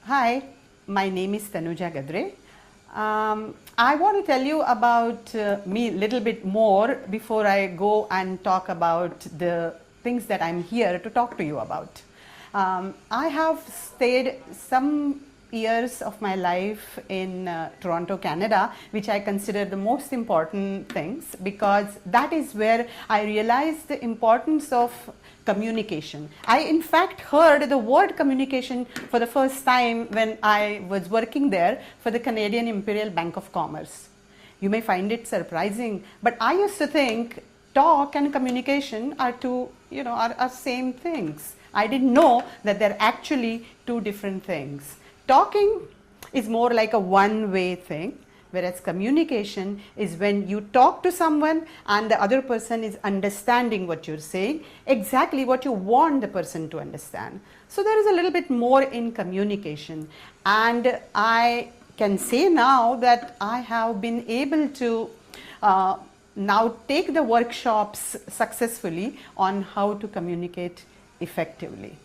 Hi, my name is Tanuja Demo. I want to tell you about me a little bit more before I go and talk about the things that I'm here to talk to you about. I have stayed some years of my life in Toronto, Canada, which I consider the most important things because that is where I realized the importance of communication. I in fact heard the word communication for the first time when I was working there for the Canadian Imperial Bank of Commerce. You may find it surprising, but I used to think talk and communication are are same things. I didn't know that they're actually two different things. Talking is more like a one-way thing, whereas communication is when you talk to someone and the other person is understanding what you're saying, exactly what you want the person to understand. So there is a little bit more in communication, and I can say now that I have been able to now take the workshops successfully on how to communicate effectively.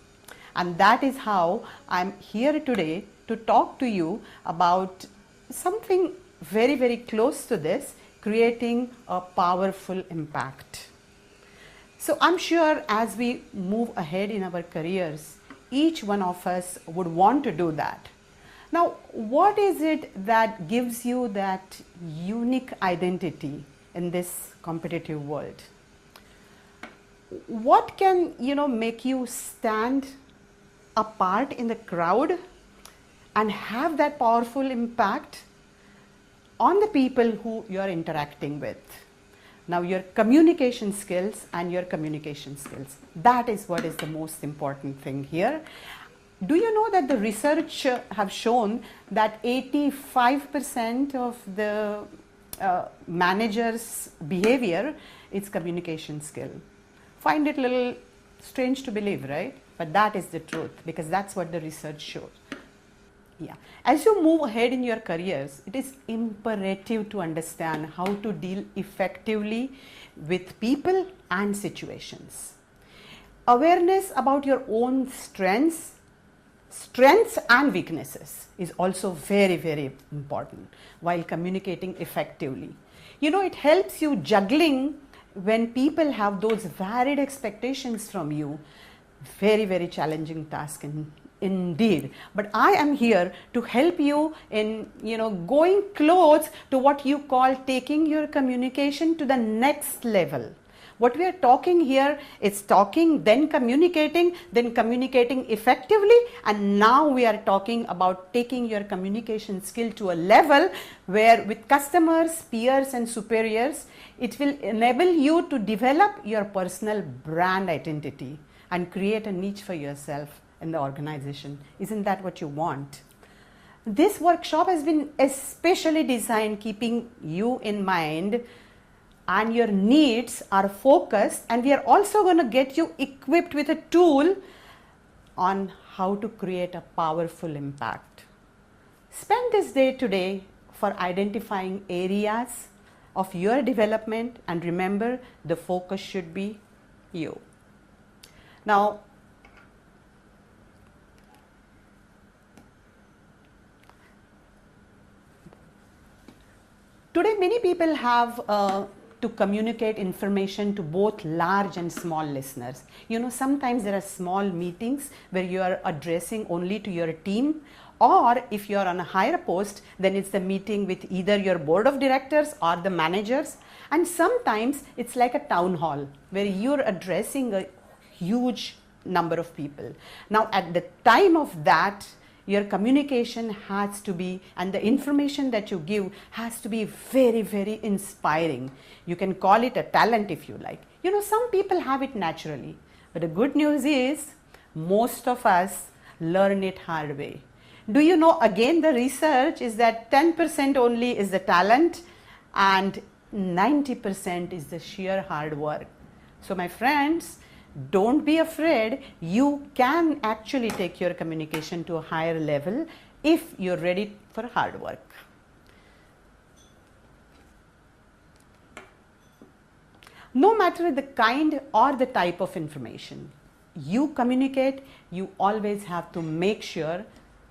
And that is how I'm here today to talk to you about something very, very close to this, creating a powerful impact. So I'm sure as we move ahead in our careers, each one of us would want to do that. Now, what is it that gives you that unique identity in this competitive world? What can, make you stand apart in the crowd and have that powerful impact on the people who you are interacting with? Now, your communication skills and your communication skills, that is what is the most important thing here. Do you know that the research have shown that 85% of the manager's behavior is communication skill? Find it a little strange to believe, right? But that is the truth, because that's what the research shows. Yeah. As you move ahead in your careers, it is imperative to understand how to deal effectively with people and situations. Awareness about your own strengths and weaknesses is also very, very important while communicating effectively. It helps you juggling when people have those varied expectations from you. Very, very challenging task indeed. But I am here to help you in, going close to what you call taking your communication to the next level. What we are talking here is talking, then communicating effectively, and now we are talking about taking your communication skill to a level where with customers, peers and superiors, it will enable you to develop your personal brand identity and create a niche for yourself in the organization. Isn't that what you want? This workshop has been especially designed keeping you in mind, and your needs are focused, and we are also going to get you equipped with a tool on how to create a powerful impact. Spend this day today for identifying areas of your development, and remember, the focus should be you. Now, today many people have to communicate information to both large and small listeners. Sometimes there are small meetings where you are addressing only to your team, or if you are on a higher post, then it's the meeting with either your board of directors or the managers. And sometimes it's like a town hall where you're addressing a huge number of people. Now, at the time of that, your communication has to be, and the information that you give has to be very, very inspiring. You can call it a talent if you like. Some people have it naturally, but the good news is most of us learn it hard way. Do you know, again, the research is that 10% only is the talent and 90% is the sheer hard work. So my friends, don't be afraid. You can actually take your communication to a higher level if you're ready for hard work. No matter the kind or the type of information you communicate, you always have to make sure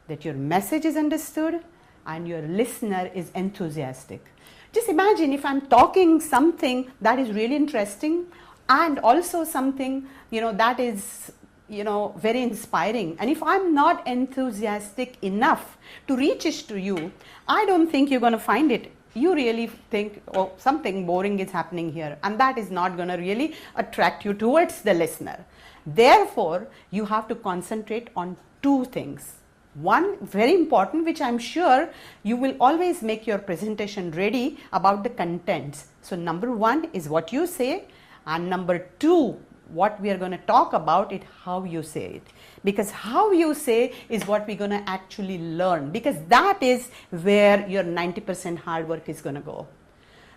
that your message is understood and your listener is enthusiastic. Just imagine if I'm talking something that is really interesting and also something, that is, very inspiring. And if I'm not enthusiastic enough to reach it to you, I don't think you're going to find it. You really think, oh, something boring is happening here, and that is not going to really attract you towards the listener. Therefore, you have to concentrate on two things. One, very important, which I'm sure you will always make your presentation ready about the contents. So number one is what you say, and number two, what we are going to talk about it, how you say it. Because how you say is what we're going to actually learn, because that is where your 90% hard work is going to go.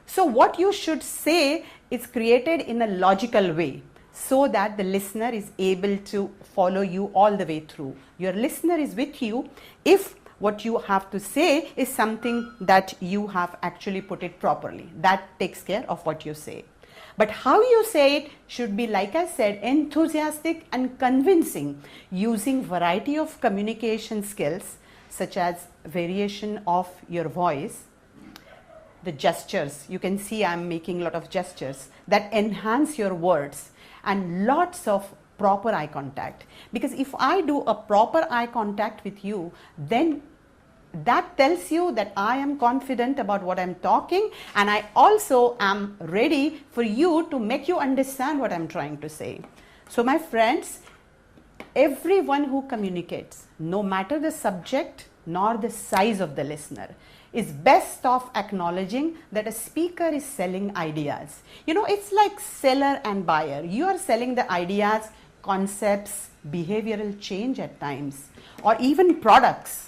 So what you should say is created in a logical way, so that the listener is able to follow you all the way through. Your listener is with you if what you have to say is something that you have actually put it properly. That takes care of what you say. But how you say it should be, like I said, enthusiastic and convincing, using variety of communication skills such as variation of your voice, the gestures. You can see I'm making a lot of gestures that enhance your words, and lots of proper eye contact. Because if I do a proper eye contact with you, then that tells you that I am confident about what I'm talking, and I also am ready for you to make you understand what I'm trying to say. So my friends, everyone who communicates, no matter the subject nor the size of the listener, is best off acknowledging that a speaker is selling ideas. It's like seller and buyer. You are selling the ideas, concepts, behavioral change at times, or even products.